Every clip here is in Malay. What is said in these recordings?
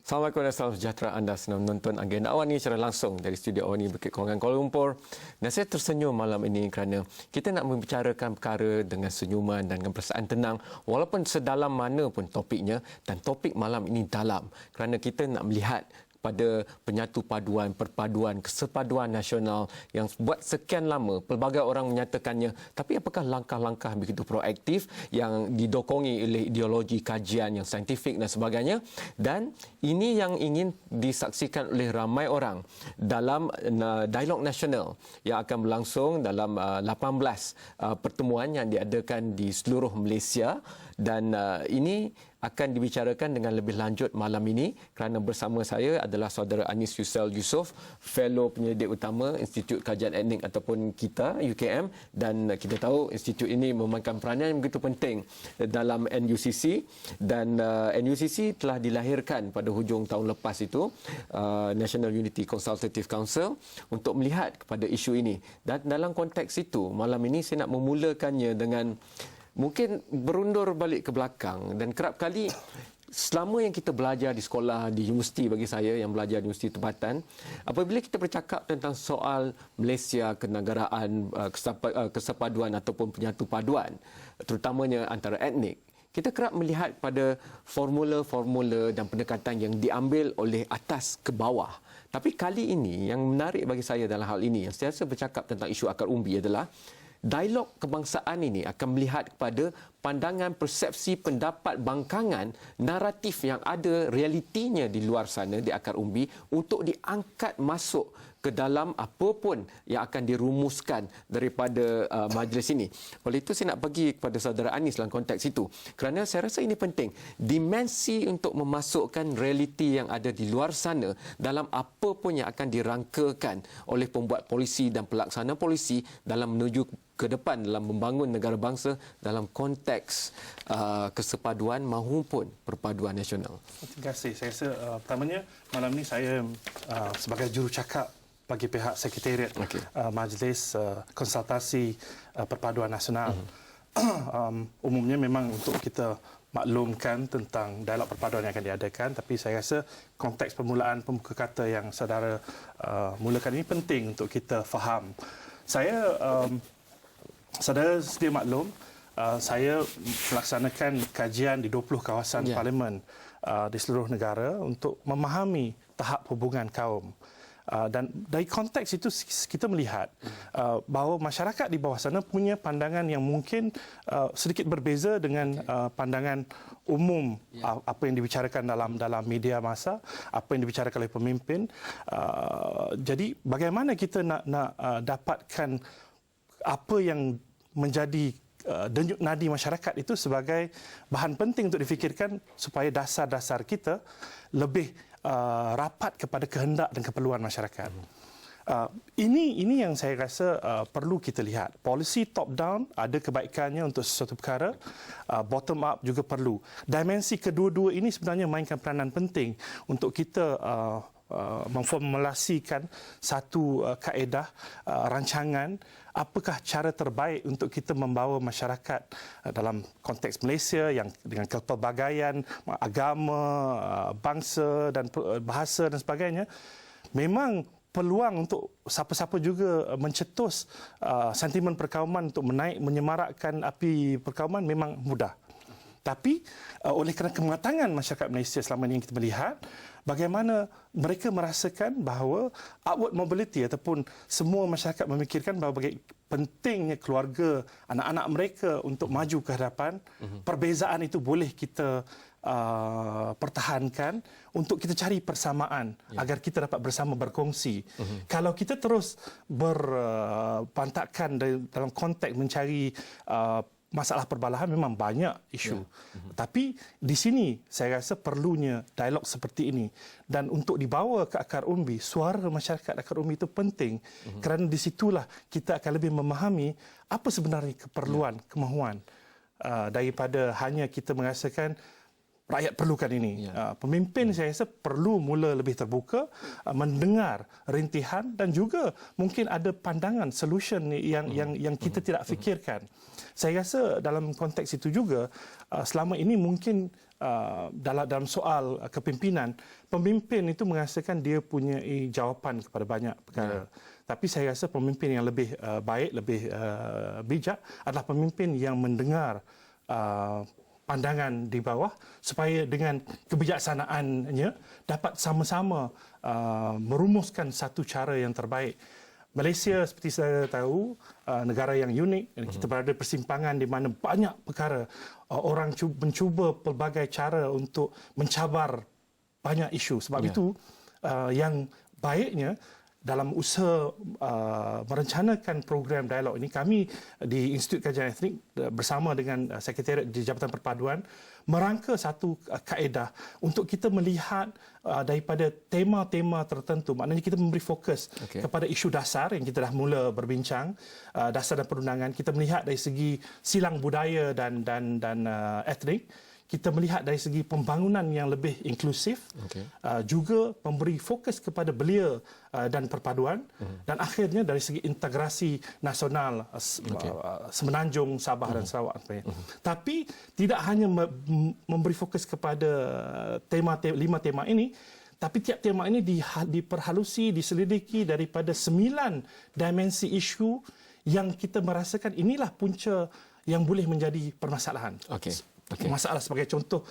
Assalamualaikum dan salam sejahtera. Anda sedang menonton Agenda Awal ini secara langsung dari studio Awal ini Bukit Korangan Kuala Lumpur. Dan saya tersenyum malam ini kerana kita nak membicarakan perkara dengan senyuman dan dengan perasaan tenang walaupun sedalam mana pun topiknya, dan topik malam ini dalam kerana kita nak melihat pada penyatu paduan, perpaduan, kesepaduan nasional yang buat sekian lama pelbagai orang menyatakannya, tapi apakah langkah-langkah begitu proaktif yang didokongi oleh ideologi kajian yang saintifik dan sebagainya, dan ini yang ingin disaksikan oleh ramai orang dalam dialog nasional yang akan berlangsung dalam 18 pertemuan yang diadakan di seluruh Malaysia, dan ini akan dibicarakan dengan lebih lanjut malam ini kerana bersama saya adalah saudara Anis Yusel Yusof, Fellow Penyelidik Utama Institut Kajian Etnik ataupun KITA, UKM, dan kita tahu institut ini memainkan peranan yang begitu penting dalam NUCC, dan NUCC telah dilahirkan pada hujung tahun lepas itu, National Unity Consultative Council, untuk melihat kepada isu ini. Dan dalam konteks itu, malam ini saya nak memulakannya dengan mungkin berundur balik ke belakang, dan kerap kali selama yang kita belajar di sekolah, di universiti, bagi saya yang belajar di universiti tempatan, apabila kita bercakap tentang soal Malaysia, kenegaraan, kesepaduan ataupun penyatu paduan, terutamanya antara etnik, kita kerap melihat pada formula-formula dan pendekatan yang diambil oleh atas ke bawah. Tapi kali ini yang menarik bagi saya dalam hal ini, yang saya rasa bercakap tentang isu akar umbi adalah dialog kebangsaan ini akan melihat kepada pandangan, persepsi, pendapat, bangkangan, naratif yang ada realitinya di luar sana, di akar umbi, untuk diangkat masuk ke dalam apa pun yang akan dirumuskan daripada majlis ini. Oleh itu saya nak bagi kepada saudara Anis dalam konteks itu, kerana saya rasa ini penting, dimensi untuk memasukkan realiti yang ada di luar sana dalam apa pun yang akan dirangkakan oleh pembuat polisi dan pelaksana polisi dalam menuju ke depan dalam membangun negara bangsa dalam konteks kesepaduan maupun perpaduan nasional. Terima kasih. Saya rasa pertamanya malam ini saya sebagai jurucakap bagi pihak Sekretariat Majlis Konsultasi Perpaduan Nasional. Umumnya memang untuk kita maklumkan tentang dialog perpaduan yang akan diadakan, tapi saya rasa konteks permulaan pembuka kata yang saudara mulakan ini penting untuk kita faham. Saudara sedia maklum, saya melaksanakan kajian di 20 kawasan parlimen di seluruh negara untuk memahami tahap hubungan kaum. Dan dari konteks itu kita melihat bahawa masyarakat di bawah sana punya pandangan yang mungkin sedikit berbeza dengan pandangan umum, apa yang dibicarakan dalam media massa, apa yang dibicarakan oleh pemimpin. Jadi bagaimana kita nak dapatkan apa yang menjadi denyut nadi masyarakat itu sebagai bahan penting untuk difikirkan supaya dasar-dasar kita lebih rapat kepada kehendak dan keperluan masyarakat. Ini yang saya rasa perlu kita lihat. Polisi top down ada kebaikannya untuk sesuatu perkara, bottom up juga perlu. Dimensi kedua-dua ini sebenarnya mainkan peranan penting untuk kita memformulasikan satu kaedah rancangan apakah cara terbaik untuk kita membawa masyarakat dalam konteks Malaysia yang dengan kepelbagaian agama, bangsa dan bahasa dan sebagainya. Memang peluang untuk siapa-siapa juga mencetus sentimen perkauman untuk menyemarakkan api perkauman memang mudah. Tapi oleh kerana kematangan masyarakat Malaysia selama ini yang kita melihat, bagaimana mereka merasakan bahawa upward mobility ataupun semua masyarakat memikirkan bahawa pentingnya keluarga, anak-anak mereka untuk maju ke hadapan. Perbezaan itu boleh kita pertahankan untuk kita cari persamaan agar kita dapat bersama berkongsi. Kalau kita terus berpantakan dalam konteks mencari masalah perbalahan, memang banyak isu. Tapi di sini saya rasa perlunya dialog seperti ini, dan untuk dibawa ke akar umbi, suara masyarakat akar umbi itu penting, kerana di situlah kita akan lebih memahami apa sebenarnya keperluan, kemahuan, daripada hanya kita merasakan rakyat perlukan ini. Ya. Pemimpin saya rasa perlu mula lebih terbuka, mendengar rintihan dan juga mungkin ada pandangan solution yang kita tidak fikirkan. Saya rasa dalam konteks itu juga selama ini mungkin dalam soal kepimpinan, pemimpin itu merasakan dia punya jawapan kepada banyak perkara. Tapi saya rasa pemimpin yang lebih baik, lebih bijak adalah pemimpin yang mendengar pandangan di bawah supaya dengan kebijaksanaannya dapat sama-sama merumuskan satu cara yang terbaik. Malaysia seperti saya tahu negara yang unik, kita berada di persimpangan di mana banyak perkara orang mencuba pelbagai cara untuk mencabar banyak isu. Sebab itu yang baiknya dalam usaha merencanakan program dialog ini, kami di Institut Kajian Etnik bersama dengan Sekretariat di Jabatan Perpaduan merangka satu kaedah untuk kita melihat daripada tema-tema tertentu. Maknanya kita memberi fokus kepada isu dasar yang kita dah mula berbincang, dasar dan perundangan. Kita melihat dari segi silang budaya dan etnik. Kita melihat dari segi pembangunan yang lebih inklusif, juga memberi fokus kepada belia dan perpaduan, dan akhirnya dari segi integrasi nasional Semenanjung, Sabah dan Sarawak. Tapi tidak hanya memberi fokus kepada lima tema ini, tapi tiap tema ini diperhalusi, diselidiki daripada 9 dimensi isu yang kita merasakan inilah punca yang boleh menjadi permasalahan. Masalah sebagai contoh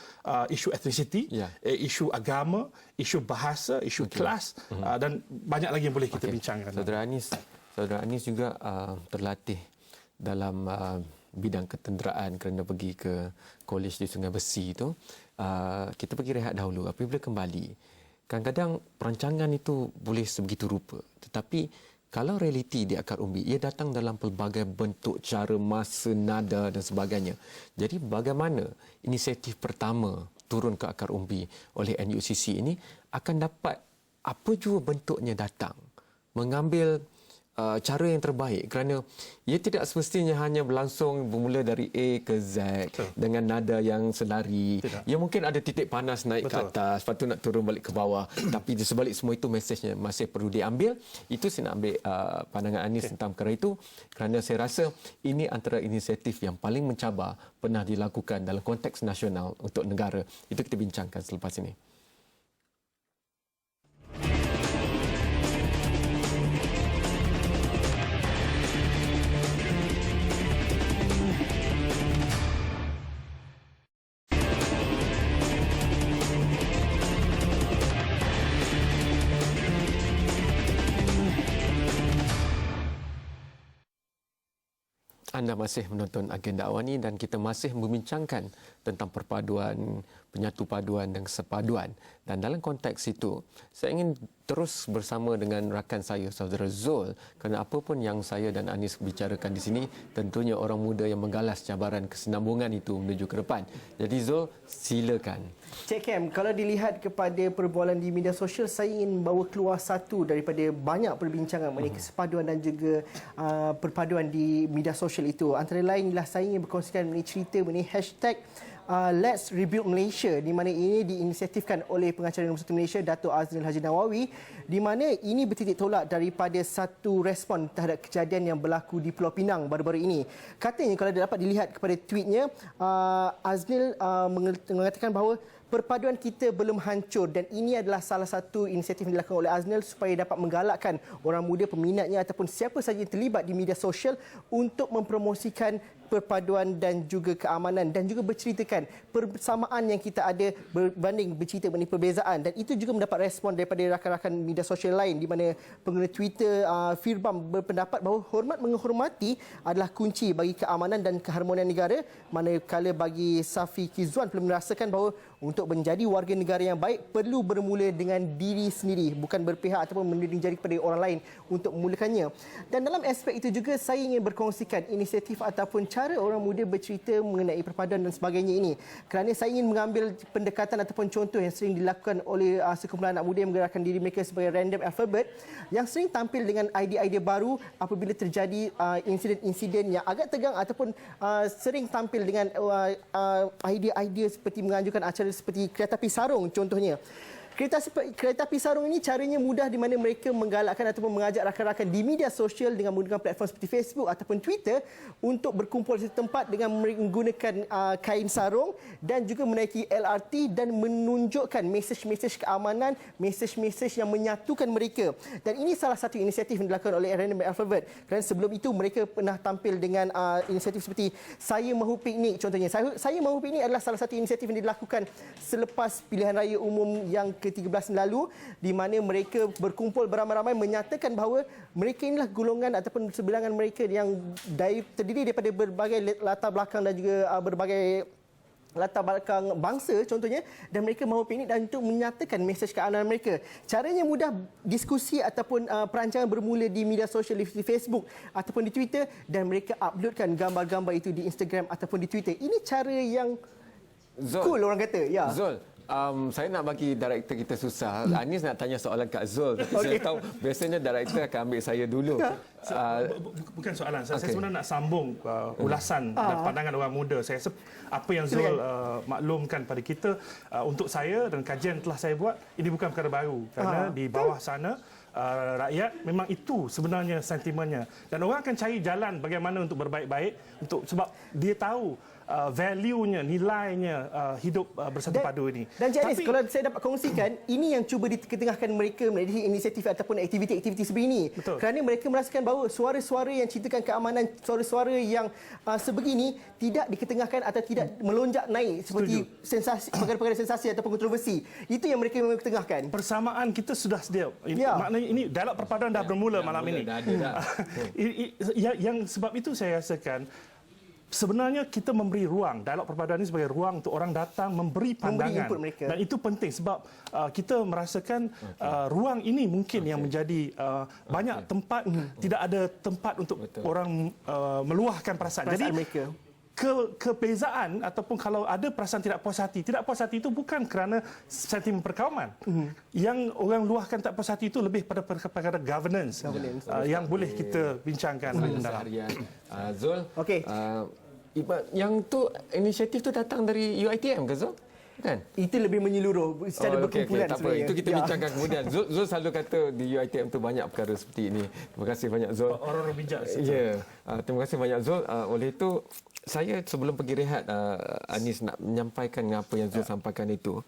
isu ethnicity, isu agama, isu bahasa, isu kelas dan banyak lagi yang boleh kita bincangkan. Saudara Anis juga terlatih dalam bidang ketenteraan kerana pergi ke kolej di Sungai Besi itu. Kita pergi rehat dahulu. Apabila kembali, kadang-kadang perancangan itu boleh sebegitu rupa, tetapi kalau realiti di akar umbi, ia datang dalam pelbagai bentuk, cara, masa, nada dan sebagainya. Jadi bagaimana inisiatif pertama turun ke akar umbi oleh NUCC ini akan dapat apa jua bentuknya datang, mengambil cara yang terbaik, kerana ia tidak semestinya hanya berlangsung bermula dari A ke Z dengan nada yang selari. Ia mungkin ada titik panas naik ke atas, lepas tu nak turun balik ke bawah. Tapi di sebalik semua itu mesejnya masih perlu diambil. Itu saya nak ambil pandangan Anis tentang perkara itu, kerana saya rasa ini antara inisiatif yang paling mencabar pernah dilakukan dalam konteks nasional untuk negara. Itu kita bincangkan selepas ini. Anda masih menonton Agenda Awani dan kita masih membincangkan tentang perpaduan, penyatu paduan dan kesepaduan. Dan dalam konteks itu, saya ingin terus bersama dengan rakan saya, Saudara Zul, kerana apa pun yang saya dan Anis bicarakan di sini, tentunya orang muda yang menggalas cabaran kesinambungan itu menuju ke depan. Jadi Zul, silakan. Cik Kem, kalau dilihat kepada perbualan di media sosial, saya ingin bawa keluar satu daripada banyak perbincangan mengenai kesepaduan dan juga perpaduan di media sosial itu. Antara lain ialah saya ingin berkongsikan mengenai cerita mengenai hashtag Let's Rebuild Malaysia, di mana ini diinisiatifkan oleh pengacara nombor 1 Malaysia, Dato' Aznil Haji Nawawi, di mana ini bertitik tolak daripada satu respon terhadap kejadian yang berlaku di Pulau Pinang baru-baru ini. Katanya kalau dapat dilihat kepada tweetnya, Aznil mengatakan bahawa perpaduan kita belum hancur dan ini adalah salah satu inisiatif yang dilakukan oleh Aznil supaya dapat menggalakkan orang muda peminatnya ataupun siapa sahaja yang terlibat di media sosial untuk mempromosikan perpaduan dan juga keamanan dan juga berceritakan persamaan yang kita ada berbanding bercerita mengenai perbezaan, dan itu juga mendapat respon daripada rakan-rakan media sosial lain, di mana pengguna Twitter Firbam berpendapat bahawa hormat menghormati adalah kunci bagi keamanan dan keharmonian negara, manakala bagi Safi Kizwan perlu merasakan bahawa untuk menjadi warga negara yang baik perlu bermula dengan diri sendiri, bukan berpihak ataupun menuding jari kepada orang lain untuk memulakannya. Dan dalam aspek itu juga saya ingin berkongsikan inisiatif ataupun cara orang muda bercerita mengenai perpaduan dan sebagainya ini, kerana saya ingin mengambil pendekatan ataupun contoh yang sering dilakukan oleh sekumpulan anak muda yang menggerakkan diri mereka sebagai random alphabet, yang sering tampil dengan idea-idea baru apabila terjadi insiden-insiden yang agak tegang ataupun sering tampil dengan idea-idea seperti menganjurkan acara seperti kereta api sarung contohnya. Kereta api sarung ini caranya mudah di mana mereka menggalakkan ataupun mengajak rakan-rakan di media sosial dengan menggunakan platform seperti Facebook ataupun Twitter untuk berkumpul di satu tempat dengan menggunakan kain sarung dan juga menaiki LRT dan menunjukkan mesej-mesej keamanan, mesej-mesej yang menyatukan mereka. Dan ini salah satu inisiatif yang dilakukan oleh Random Alphabet. Kerana sebelum itu mereka pernah tampil dengan inisiatif seperti Saya Mahu Piknik contohnya. Saya Mahu Piknik adalah salah satu inisiatif yang dilakukan selepas pilihan raya umum yang ke-13 lalu, di mana mereka berkumpul beramai-ramai menyatakan bahawa mereka inilah golongan ataupun sebilangan mereka yang terdiri daripada berbagai latar belakang dan juga berbagai latar belakang bangsa contohnya, dan mereka mahu piknik dan untuk menyatakan mesej keamanan mereka. Caranya mudah, diskusi ataupun perancangan bermula di media sosial di Facebook ataupun di Twitter, dan mereka uploadkan gambar-gambar itu di Instagram ataupun di Twitter. Ini cara yang cool orang kata. Ya. Zul, saya nak bagi director kita susah. Anis nak tanya soalan Kak Zul. Tapi saya tahu biasanya director akan ambil saya dulu. Bukan soalan. Saya sebenarnya nak sambung ulasan dan pandangan orang muda. Saya rasa apa yang Zul maklumkan pada kita, untuk saya dan kajian telah saya buat, ini bukan perkara baru. Kerana di bawah sana, rakyat memang itu sebenarnya sentimennya. Dan orang akan cari jalan bagaimana untuk berbaik-baik, sebab dia tahu value-nya, nilainya hidup bersatu padu ini. Dan Cik Anis, kalau saya dapat kongsikan, ini yang cuba diketengahkan mereka melalui inisiatif ataupun aktiviti-aktiviti sebegini. Betul. Kerana mereka merasakan bahawa suara-suara yang ceritakan keamanan, suara-suara yang sebegini tidak diketengahkan atau tidak melonjak naik seperti sensasi, perkara-perkara sensasi ataupun kontroversi. Itu yang mereka memang ketengahkan. Persamaan kita sudah sedia. Maknanya ini dialog perpaduan dah bermula malam ini. Yang sebab itu saya rasakan sebenarnya kita memberi ruang, dialog perpaduan ini sebagai ruang untuk orang datang memberi pandangan. Dan itu penting sebab kita merasakan ruang ini mungkin yang menjadi banyak tempat, tidak ada tempat untuk orang meluahkan perasaan. Jadi mereka. Kebezaan ataupun kalau ada perasaan tidak puas hati itu bukan kerana sentimen perkauman. Yang orang luahkan tak puas hati itu lebih pada perkara governance. Yang boleh kita bincangkan lebih mendalam. Zul, okey. Yang tu inisiatif tu datang dari UiTM ke Zul? Kan? Itu lebih menyeluruh secara berkumpulan tak apa. Itu kita bincangkan kemudian. Zul selalu kata di UiTM tu banyak perkara seperti ini. Terima kasih banyak Zul. Orang-orang bijak. Ya. Terima kasih banyak Zul. Oleh itu saya sebelum pergi rehat, Anis nak menyampaikan apa yang Zul sampaikan itu.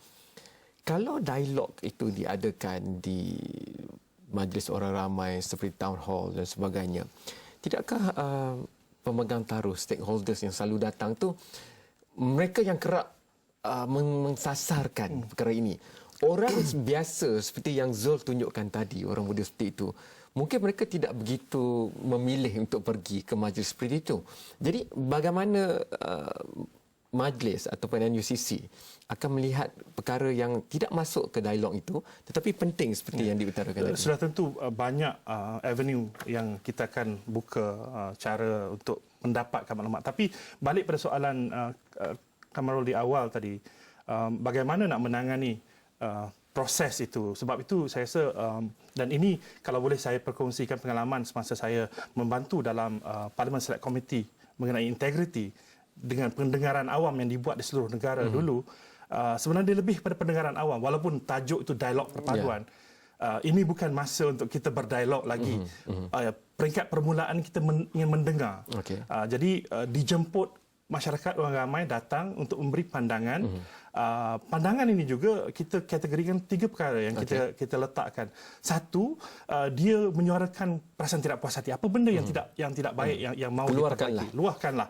Kalau dialog itu diadakan di majlis orang ramai seperti town hall dan sebagainya, tidakkah pemegang taruh, stakeholders yang selalu datang tu, mereka yang kerap mensasarkan perkara ini? Orang biasa seperti yang Zul tunjukkan tadi, orang muda seperti itu, mungkin mereka tidak begitu memilih untuk pergi ke majlis seperti itu. Jadi bagaimana majlis ataupun NUCC akan melihat perkara yang tidak masuk ke dialog itu tetapi penting seperti yang diutarakan tadi? Sudah tentu banyak avenue yang kita akan buka cara untuk mendapatkan maklumat. Tapi balik pada soalan Kamarul di awal tadi, bagaimana nak menangani proses itu. Sebab itu saya rasa, dan ini kalau boleh saya perkongsikan pengalaman semasa saya membantu dalam Parliament Select Committee mengenai integriti dengan pendengaran awam yang dibuat di seluruh negara dulu. Sebenarnya dia lebih pada pendengaran awam walaupun tajuk itu dialog perpaduan. Ini bukan masa untuk kita berdialog lagi. Peringkat permulaan kita ingin mendengar. Jadi dijemput masyarakat orang ramai datang untuk memberi pandangan. Pandangan ini juga kita kategorikan 3 perkara yang kita letakkan. Satu, dia menyuarakan perasaan tidak puas hati. Apa benda yang tidak baik yang mau diperbaiki. Luahkanlah.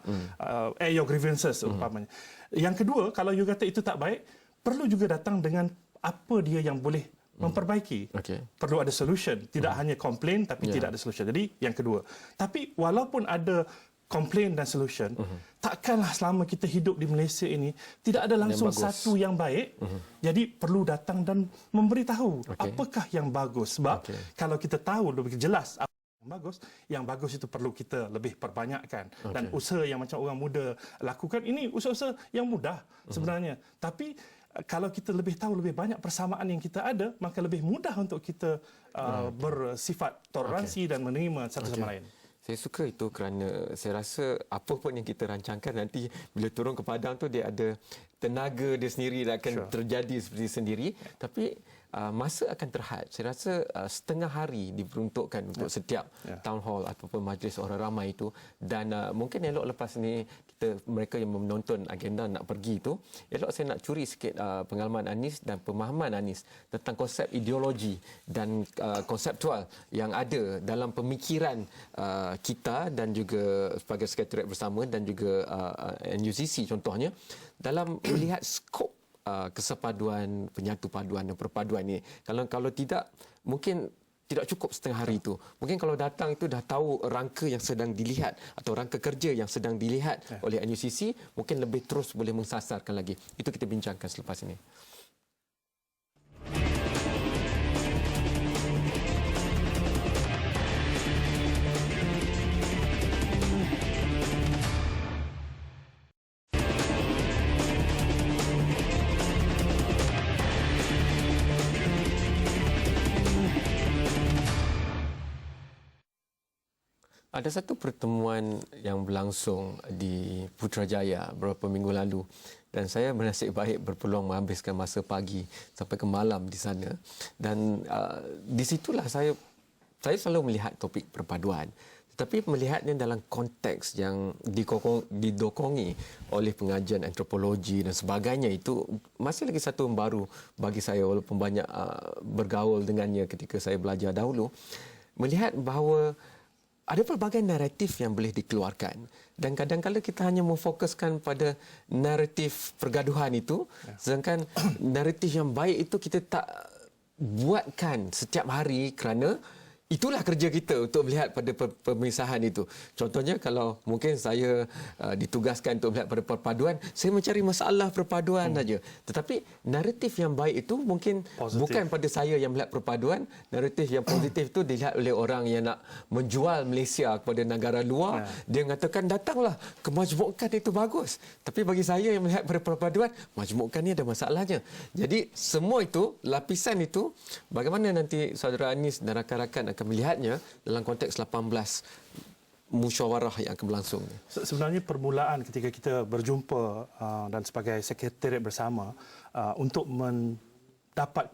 Air your grievances umpamanya. Yang kedua, kalau you kata itu tak baik, perlu juga datang dengan apa dia yang boleh memperbaiki. Perlu ada solution. Tidak hanya komplain tapi tidak ada solution. Jadi yang kedua. Tapi walaupun ada komplain dan solution, takkanlah selama kita hidup di Malaysia ini tidak ada langsung satu yang baik. Jadi perlu datang dan memberitahu apakah yang bagus. Sebab kalau kita tahu lebih jelas apa yang bagus itu perlu kita lebih perbanyakkan. Dan usaha yang macam orang muda lakukan ini usaha-usaha yang mudah sebenarnya. Tapi kalau kita lebih tahu lebih banyak persamaan yang kita ada, maka lebih mudah untuk kita bersifat toleransi dan menerima satu sama lain. Saya suka itu kerana saya rasa apa pun yang kita rancangkan nanti bila turun ke padang tu dia ada tenaga dia sendiri, dia akan terjadi seperti sendiri, tapi masa akan terhad. Saya rasa setengah hari diperuntukkan untuk setiap town hall ataupun majlis orang ramai itu, dan mungkin elok lepas ni mereka yang menonton agenda nak pergi itu, elok saya nak curi sikit pengalaman Anis dan pemahaman Anis tentang konsep ideologi dan konseptual yang ada dalam pemikiran kita dan juga sebagai sekretariat bersama dan juga NUCC contohnya dalam melihat skop kesepaduan, penyatu paduan dan perpaduan ini. Kalau tidak, mungkin tidak cukup setengah hari itu. Mungkin kalau datang itu dah tahu rangka yang sedang dilihat atau rangka kerja yang sedang dilihat oleh NUCC, mungkin lebih terus boleh mensasarkan lagi. Itu kita bincangkan selepas ini. Ada satu pertemuan yang berlangsung di Putrajaya beberapa minggu lalu dan saya bernasib baik berpeluang menghabiskan masa pagi sampai ke malam di sana, dan di situlah saya selalu melihat topik perpaduan, tetapi melihatnya dalam konteks yang didokongi oleh pengajian antropologi dan sebagainya. Itu masih lagi satu yang baru bagi saya, walaupun banyak bergaul dengannya ketika saya belajar dahulu, melihat bahawa ada pelbagai naratif yang boleh dikeluarkan, dan kadang-kadang kita hanya memfokuskan pada naratif pergaduhan itu, sedangkan naratif yang baik itu kita tak buatkan setiap hari kerana itulah kerja kita untuk melihat pada pemisahan itu. Contohnya kalau mungkin saya ditugaskan untuk melihat pada perpaduan, saya mencari masalah perpaduan saja. Tetapi naratif yang baik itu mungkin bukan pada saya yang melihat perpaduan. Naratif yang positif itu dilihat oleh orang yang nak menjual Malaysia kepada negara luar. Dia mengatakan datanglah, kemajmukan itu bagus. Tapi bagi saya yang melihat pada perpaduan, majmukan ni ada masalahnya. Jadi semua itu, lapisan itu, bagaimana nanti saudara Anis dan rakan-rakan akan melihatnya dalam konteks 18 musyawarah yang akan berlangsung. Sebenarnya permulaan ketika kita berjumpa dan sebagai sekretariat bersama untuk mendapat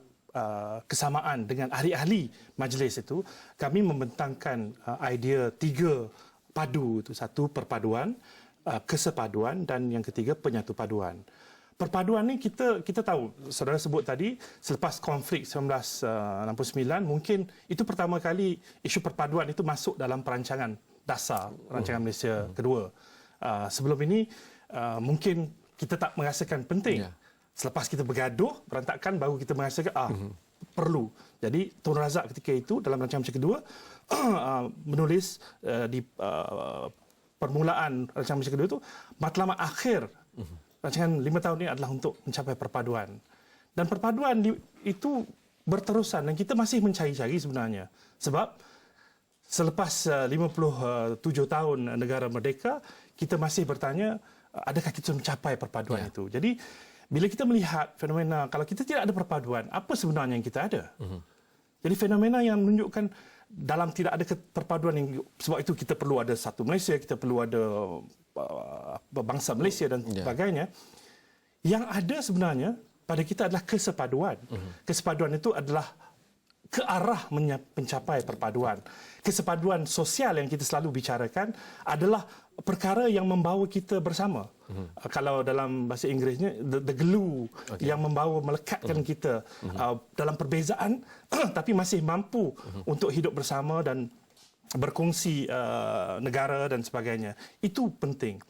kesamaan dengan ahli-ahli majlis itu, kami membentangkan idea 3 padu itu. Satu, perpaduan, kesepaduan, dan yang ketiga, penyatu paduan. Perpaduan ni kita tahu, saudara sebut tadi, selepas konflik 1969, mungkin itu pertama kali isu perpaduan itu masuk dalam perancangan dasar rancangan Malaysia kedua. Sebelum ini mungkin kita tak merasakan penting. Selepas kita bergaduh berantakan, baru kita merasakan perlu. Jadi Tun Razak ketika itu dalam rancangan Malaysia kedua menulis di permulaan rancangan Malaysia kedua itu, matlamat akhir rancangan 5 tahun ini adalah untuk mencapai perpaduan. Dan perpaduan itu berterusan dan kita masih mencari-cari sebenarnya. Sebab selepas 57 tahun negara merdeka, kita masih bertanya, adakah kita mencapai perpaduan itu? Jadi, bila kita melihat fenomena, kalau kita tidak ada perpaduan, apa sebenarnya yang kita ada? Jadi, fenomena yang menunjukkan dalam tidak ada perpaduan, sebab itu kita perlu ada satu Malaysia, kita perlu ada bangsa Malaysia dan sebagainya. Yang ada sebenarnya pada kita adalah kesepaduan. Kesepaduan itu adalah ke arah mencapai perpaduan. Kesepaduan sosial yang kita selalu bicarakan adalah perkara yang membawa kita bersama. Kalau dalam bahasa Inggerisnya, the glue yang membawa, melekatkan kita dalam perbezaan tapi masih mampu untuk hidup bersama dan berkongsi negara dan sebagainya. Itu penting.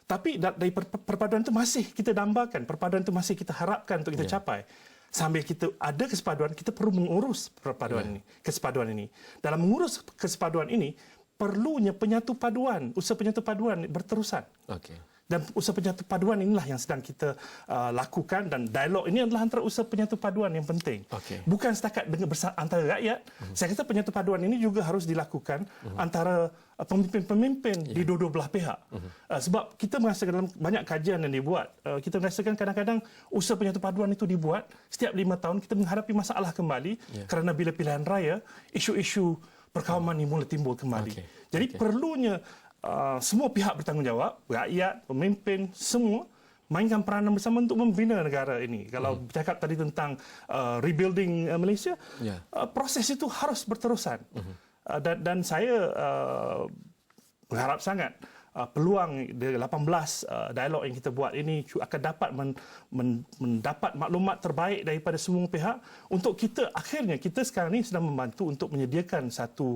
Tapi dari perpaduan itu masih kita dambakan, perpaduan itu masih kita harapkan untuk kita capai. Sambil kita ada kesepaduan, kita perlu mengurus perpaduan ini, kesepaduan ini. Dalam mengurus kesepaduan ini, perlunya penyatu paduan, usaha penyatu paduan berterusan. Dan usaha penyatu paduan inilah yang sedang kita lakukan, dan dialog ini adalah antara usaha penyatu paduan yang penting. Bukan setakat dengan antara rakyat. Saya kata penyatu paduan ini juga harus dilakukan antara pemimpin-pemimpin di dua-dua belah pihak. Sebab kita merasakan dalam banyak kajian yang dibuat, kita merasakan kadang-kadang usaha penyatu paduan itu dibuat setiap 5 tahun kita menghadapi masalah kembali kerana bila pilihan raya, isu-isu perkawaman ini mula timbul kembali. Okey. Jadi perlunya semua pihak bertanggungjawab, rakyat, pemimpin, semua mainkan peranan bersama untuk membina negara ini. Kalau bercakap tadi tentang rebuilding Malaysia, proses itu harus berterusan. Dan saya berharap sangat peluang dari 18 dialog yang kita buat ini akan dapat mendapat maklumat terbaik daripada semua pihak untuk akhirnya kita sekarang ini sedang membantu untuk menyediakan satu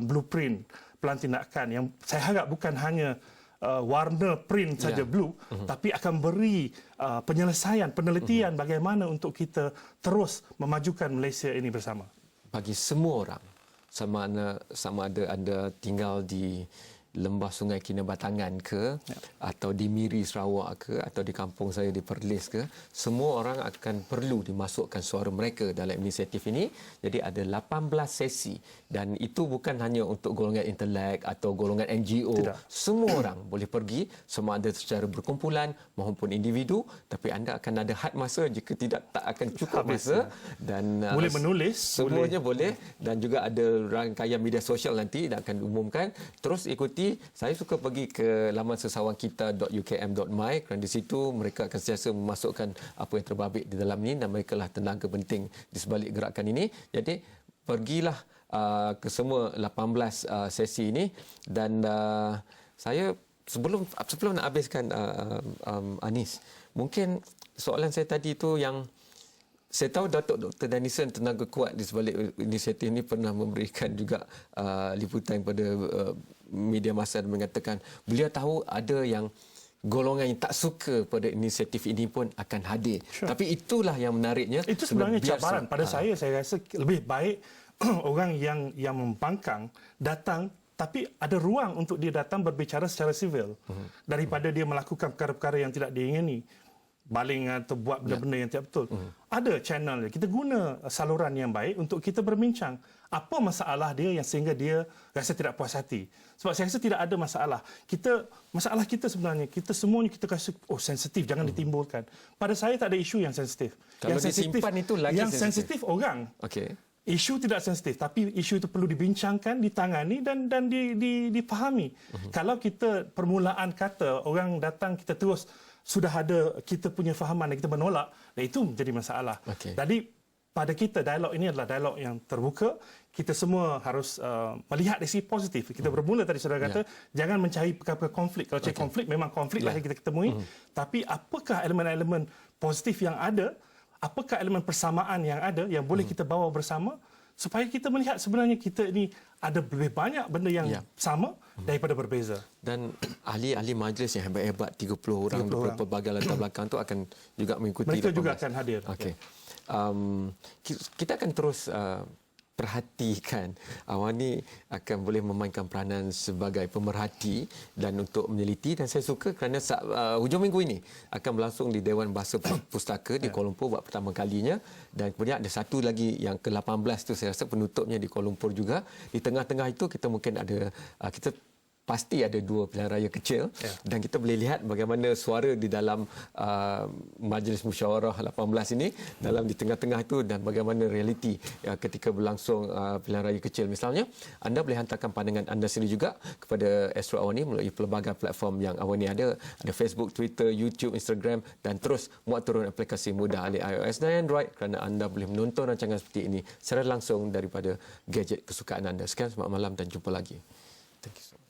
blueprint pelantikan yang saya harap bukan hanya warna print saja blue, tapi akan beri penyelesaian, penelitian bagaimana untuk kita terus memajukan Malaysia ini bersama. Bagi semua orang, sama ada anda tinggal di Lembah Sungai Kinabatangan ke, atau di Miri Sarawak ke, atau di kampung saya di Perlis ke, semua orang akan perlu dimasukkan suara mereka dalam inisiatif ini. Jadi ada 18 sesi dan itu bukan hanya untuk golongan intelek atau golongan NGO. Tidak. Semua orang boleh pergi, sama ada secara berkumpulan maupun individu, tapi anda akan ada had masa, jika tidak tak akan cukup masa, dan Boleh menulis, semuanya boleh, dan juga ada rangkaian media sosial nanti dan akan diumumkan. Terus ikuti. Saya suka pergi ke laman sesawangkita.ukm.my kerana di situ mereka akan sentiasa memasukkan apa yang terbabit di dalam ini dan mereka lah tenaga penting di sebalik gerakan ini. Jadi pergilah ke semua 18 sesi ini, dan saya sebelum nak habiskan Anis, mungkin soalan saya tadi itu yang saya tahu Datuk Dr. Danison, tenaga kuat di sebalik inisiatif ini, pernah memberikan juga liputan kepada media massa dan mengatakan beliau tahu ada yang golongan yang tak suka pada inisiatif ini pun akan hadir. Sure. Tapi itulah yang menariknya. Itu sebenarnya cabaran pada saya rasa lebih baik orang yang membangkang datang tapi ada ruang untuk dia datang berbicara secara sivil daripada dia melakukan perkara-perkara yang tidak diingini, baling atau buat benda-benda yang tidak betul. Ada channel, kita guna saluran yang baik untuk kita berbincang apa masalah dia yang sehingga dia rasa tidak puas hati. Sebab saya rasa tidak ada masalah. Masalah kita sebenarnya, kita semuanya kita rasa sensitif, jangan ditimbulkan. Pada saya tak ada isu yang sensitif. Kalau yang disimpan itu lagi yang sensitif orang. Okey. Isu tidak sensitif, tapi isu itu perlu dibincangkan, ditangani dan dipahami. Kalau kita permulaan kata orang datang kita terus sudah ada kita punya fahaman dan kita menolak, dan itu menjadi masalah. Okey. Jadi pada kita dialog ini adalah dialog yang terbuka. Kita semua harus melihat dari sisi positif. Kita bermula tadi saudara kata jangan mencari perkara-perkara konflik. Kalau cari konflik memang konflik lah yang kita temui. Tapi apakah elemen-elemen positif yang ada? Apakah elemen persamaan yang ada yang boleh kita bawa bersama supaya kita melihat sebenarnya kita ini ada lebih banyak benda yang sama daripada berbeza. Dan ahli-ahli majlis yang hebat-hebat 30 orang dari pelbagai latar belakang itu akan juga mengikuti. Mereka juga akan hadir. Okey. Kita akan terus perhatikan awak ni akan boleh memainkan peranan sebagai pemerhati dan untuk meneliti, dan saya suka kerana hujung minggu ini akan berlangsung di Dewan Bahasa Pustaka di Kuala Lumpur buat pertama kalinya, dan kemudian ada satu lagi yang ke-18 tu saya rasa penutupnya di Kuala Lumpur juga. Di tengah-tengah itu kita mungkin ada kita pasti ada 2 pilihan raya kecil dan kita boleh lihat bagaimana suara di dalam Majlis Musyawarah 18 ini dalam di tengah-tengah itu, dan bagaimana realiti ketika berlangsung pilihan raya kecil. Misalnya, anda boleh hantarkan pandangan anda sendiri juga kepada Astro Awani melalui pelbagai platform yang Awani ada Facebook, Twitter, YouTube, Instagram, dan terus muat turun aplikasi mudah oleh iOS dan Android kerana anda boleh menonton rancangan seperti ini secara langsung daripada gadget kesukaan anda. Sekian, selamat malam dan jumpa lagi. Thank you so much.